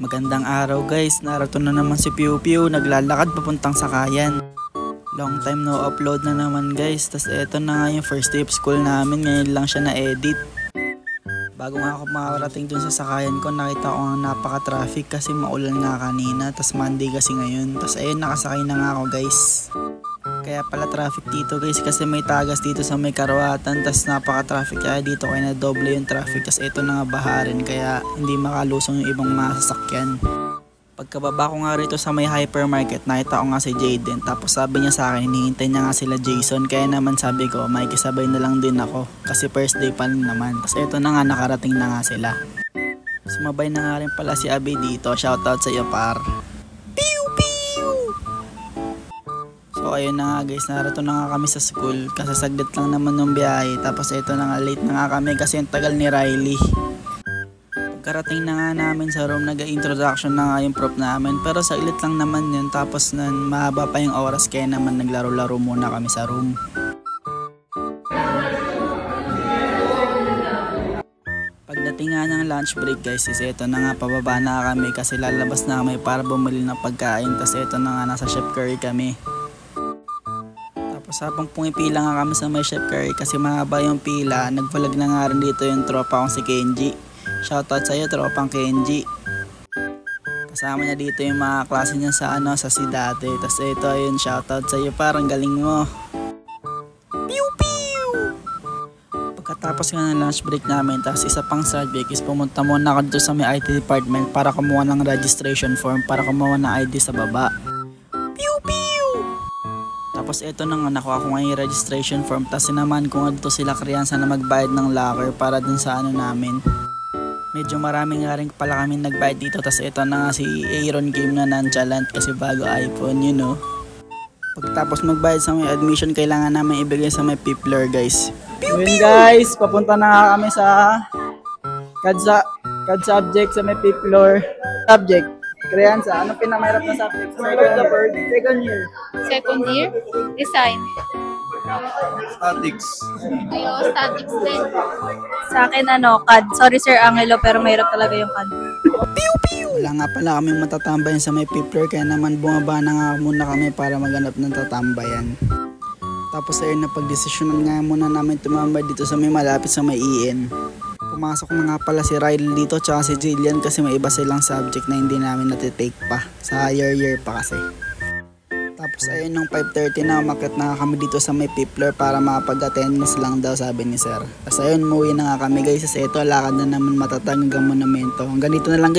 Magandang araw guys, narito na naman si Piu Piu, naglalakad papuntang Sakayan. Long time no upload na naman guys, tas eto na nga yung first day of school namin, ngayon lang siya na-edit. Bago nga ako makarating dun sa Sakayan ko, nakita ko nga napaka-traffic kasi maulan nga kanina, tas Monday kasi ngayon. Tas ayun, nakasakay na nga ako guys. Kaya pala traffic dito guys kasi may tagas dito sa may Karuatan, tas napaka-traffic kaya dito kaya na doble yung traffic. Tas ito na nga baharin kaya hindi makalusong yung ibang mga sasakyan. Pagkababa ko nga rito sa may hypermarket, nakita ko nga si Jaden, tapos sabi niya sa akin hinihintay niya nga sila Jason, kaya naman sabi ko makikisabay na lang din ako kasi first day pa rin naman. Tas ito na nga, nakarating na nga sila. Sumabay na nga rin pala si Abby dito, shoutout sa iyo par. So ayun na nga guys, narito na nga kami sa school kasi saglit lang naman yung biyahe. Tapos ito na nga, late na nga kami kasi yung tagal ni Riley. Pagkarating na nga namin sa room, nag-introduction na nga yung prof namin, pero saglit lang naman yun. Tapos mahaba pa yung oras kaya naman naglaro-laro muna kami sa room. Pagdating nga ng lunch break guys, is ito na nga, pababa na kami kasi lalabas na kami para bumili ng pagkain. Tapos ito na nga, nasa Chef Curry kami. Tapos habang pumipila nga kami sa may Chef Curry kasi mahaba yung pila, nag-vlog na nga rin dito yung tropa kong si Kenji. Shoutout sa iyo tropang Kenji. Kasama niya dito yung mga klase niya sa sa Sidate. Tapos ito ayun, shoutout sa iyo, parang galing mo. Piu piu. Pagkatapos nga ng lunch break namin, tapos isa pang subject is pumunta muna ako dito sa may IT department para kumuha ng registration form para kumuha ng ID sa baba. Tapos ito na nga, nakuha ko nga yung registration form, tapos sinaman ko nga dito sila Kriansa na magbayad ng locker para dun sa namin. Medyo marami nga rin pala kami nagbayad dito. Tapos ito na nga si Aaron Game na nonchalant kasi bago iPhone, you know. Pagkatapos magbayad sa may admission, kailangan namin ibigay sa may Pipler guys. Yun guys, papunta na nga kami sa CAD subject sa may Pipler. Subject Kriansa, anong pinamahirap na subject? Second year. Second year? Design. Statics. Ayo, statics din. Sa akin CAD. Sorry Sir Angelo, pero mahirap talaga yung CAD. Wala nga pala kami matatambayan sa may Pipler, kaya naman bumaba na nga muna kami para maghanap ng tatambayan. Tapos ayun, napagdesisyonan nga muna namin tumambay dito sa may malapit sa may EN. Pumasok na nga pala si Riley dito tsaka si Jillian kasi may iba silang subject na hindi namin natitake pa. Sa higher year pa kasi. Tapos ayun, nung 5:30 na umakyat na kami dito sa may Pipler para makapag-attendance lang daw, sabi ni Sir. Tapos ayun, umuwi na nga kami guys, kasi ito lakad na naman matatag hanggang monumento. Hanggang dito na lang guys.